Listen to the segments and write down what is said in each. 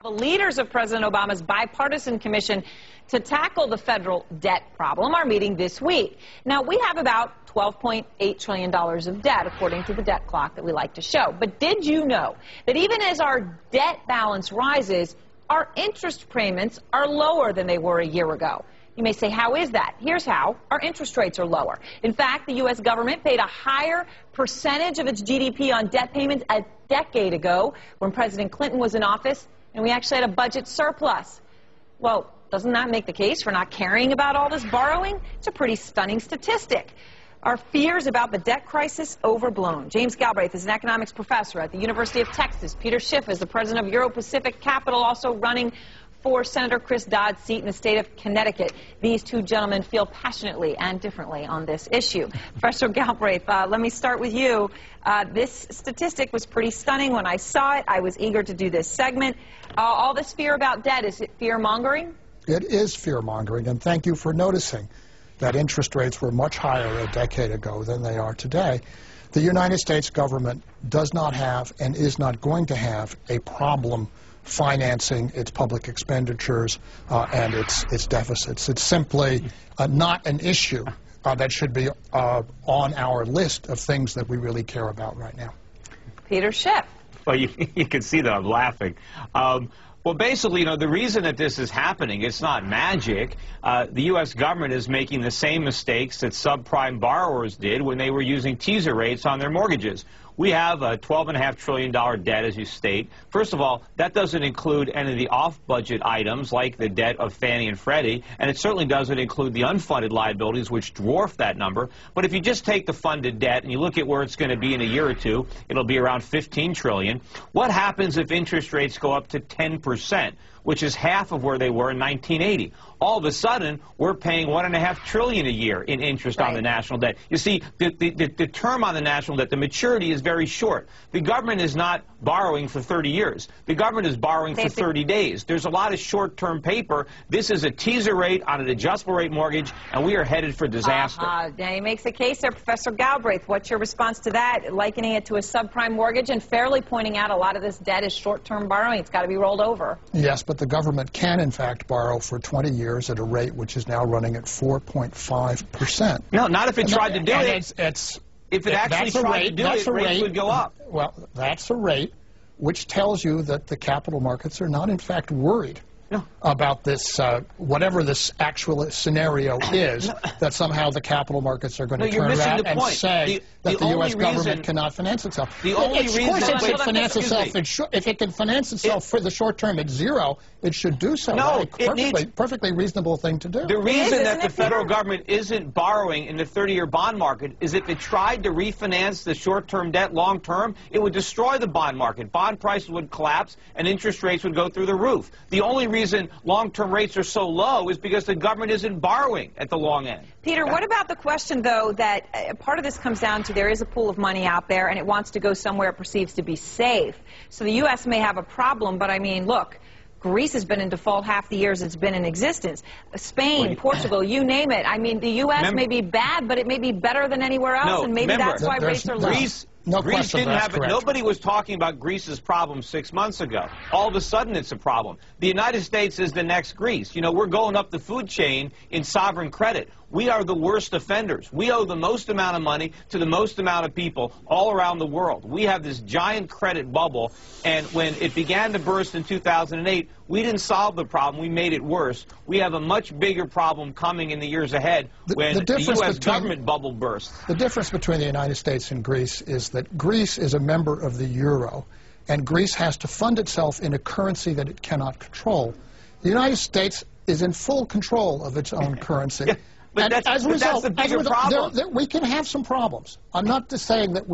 The leaders of President Obama's bipartisan commission to tackle the federal debt problem are meeting this week. Now, we have about $12.8 trillion of debt, according to the debt clock that we like to show. But did you know that even as our debt balance rises, our interest payments are lower than they were a year ago? You may say, how is that? Here's how. Our interest rates are lower. In fact, the U.S. government paid a higher percentage of its GDP on debt payments a decade ago when President Clinton was in office, and we actually had a budget surplus. Well, doesn't that make the case for not caring about all this borrowing? It's a pretty stunning statistic. Are fears about the debt crisis overblown? James Galbraith is an economics professor at the University of Texas. Peter Schiff is the president of Euro-Pacific Capital, also running for Senator Chris Dodd's seat in the state of Connecticut. These two gentlemen feel passionately and differently on this issue. Professor Galbraith, let me start with you. This statistic was pretty stunning. When I saw it, I was eager to do this segment. All this fear about debt, is it fear-mongering? It is fear-mongering, and thank you for noticing that interest rates were much higher a decade ago than they are today. The United States government does not have and is not going to have a problem financing its public expenditures and its deficits. It's simply not an issue that should be on our list of things that we really care about right now. Peter Schiff. Well, you can see that I'm laughing. Well, basically, you know, the reason that this is happening, it's not magic. The U.S. government is making the same mistakes that subprime borrowers did when they were using teaser rates on their mortgages. We have a $12.5 trillion debt, as you state. First of all, that doesn't include any of the off-budget items like the debt of Fannie and Freddie, and it certainly doesn't include the unfunded liabilities, which dwarf that number. But if you just take the funded debt and you look at where it's going to be in a year or two, it'll be around $15 trillion. What happens if interest rates go up to 10%, which is half of where they were in 1980? All of a sudden, we're paying $1.5 trillion a year in interest on the national debt. You see, the term on the national debt, the maturity is very short. The government is not borrowing for 30 years. The government is borrowing for 30 days. There's a lot of short-term paper. This is a teaser rate on an adjustable rate mortgage, and we are headed for disaster. Now, he makes a case there, Professor Galbraith. What's your response to that, likening it to a subprime mortgage and fairly pointing out a lot of this debt is short-term borrowing? It's got to be rolled over. Yes, but the government can, in fact, borrow for 20 years at a rate which is now running at 4.5%. No, not if it tried to do it. If it actually tried to do it, rates would go up. Well, that's a rate which tells you that the capital markets are not, in fact, worried about this, whatever this actual scenario is, that somehow the capital markets are going to turn around and say that the U.S. government cannot finance itself. The only reason if it can finance itself for the short term at zero, it should do so. No, perfectly reasonable thing to do. The reason that the federal government isn't borrowing in the 30-year bond market is if it tried to refinance the short-term debt long-term, it would destroy the bond market. Bond prices would collapse and interest rates would go through the roof. The only reason long-term rates are so low is because the government isn't borrowing at the long end. Peter, what about the question, though, that part of this comes down to there is a pool of money out there and it wants to go somewhere it perceives to be safe. So the U.S. may have a problem, but I mean, look, Greece has been in default half the years it's been in existence. Spain, Portugal, you name it. I mean, the U.S. may be bad, but it may be better than anywhere else, and maybe that's why rates are low. Greece didn't have it. Nobody was talking about Greece's problem 6 months ago. All of a sudden, it's a problem. The United States is the next Greece. You know, we're going up the food chain in sovereign credit. We are the worst offenders. We owe the most amount of money to the most amount of people all around the world. We have this giant credit bubble, and when it began to burst in 2008, we didn't solve the problem. We made it worse. We have a much bigger problem coming in the years ahead when the U.S. government bubble bursts. The difference between the United States and Greece is that Greece is a member of the euro, and Greece has to fund itself in a currency that it cannot control. The United States is in full control of its own currency. But as a result, we can have some problems. I'm not just saying that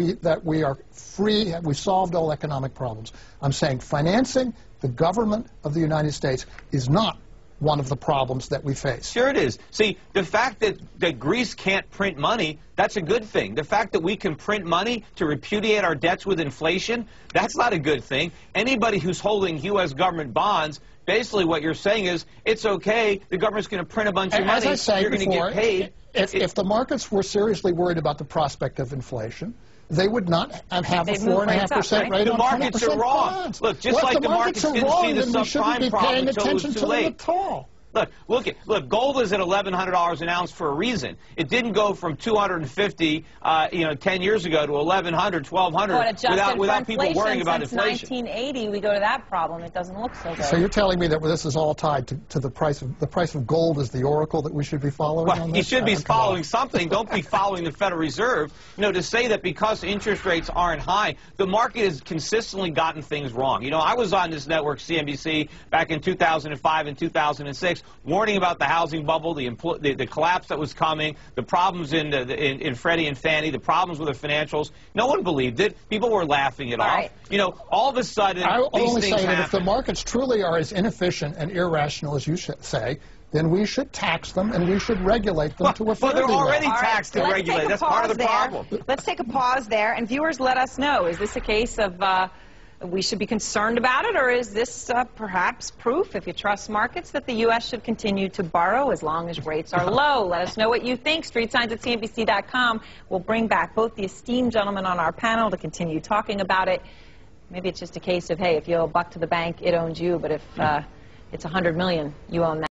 we are free, we've solved all economic problems. I'm saying financing the government of the United States is not one of the problems that we face. Sure it is. See, the fact that Greece can't print money, that's a good thing. The fact that we can print money to repudiate our debts with inflation, that's not a good thing. Anybody who's holding U.S. government bonds, basically what you're saying is, it's okay, the government's going to print a bunch of money, you're going to get paid. If the markets were seriously worried about the prospect of inflation, they would not have a They'd move rates 4.5% up, rate The on markets 100% are wrong. bonds. Look, just Well, like if the markets are didn't wrong, see the then we shouldn't subprime be problem paying until it was attention too to them late. at all. Look, gold is at $1,100 an ounce for a reason. It didn't go from 250, 10 years ago to 1,100, 1,200 without people worrying about inflation. Since 1980, we go to that problem. It doesn't look so good. So you're telling me that this is all tied to the price of gold is the oracle that we should be following Well, on this? you should be following something. Don't be following the Federal Reserve. To say that because interest rates aren't high, the market has consistently gotten things wrong. I was on this network, CNBC, back in 2005 and 2006, warning about the housing bubble, the collapse that was coming, the problems in Freddie and Fannie, the problems with the financials. No one believed it. People were laughing it off. Right. All of a sudden, I'll only say that happen. if the markets truly are as inefficient and irrational as you say, then we should tax them and we should regulate them to a fair they're already level. taxed and regulated. That's part of the problem. Let's take a pause there, and viewers, let us know. Is this a case of we should be concerned about it, or is this perhaps proof, if you trust markets, that the U.S. should continue to borrow as long as rates are low? Let us know what you think. StreetSigns@CNBC.com. We'll bring back both the esteemed gentlemen on our panel to continue talking about it. Maybe it's just a case of, hey, if you owe $1 to the bank, it owns you, but if it's $100 million, you own that.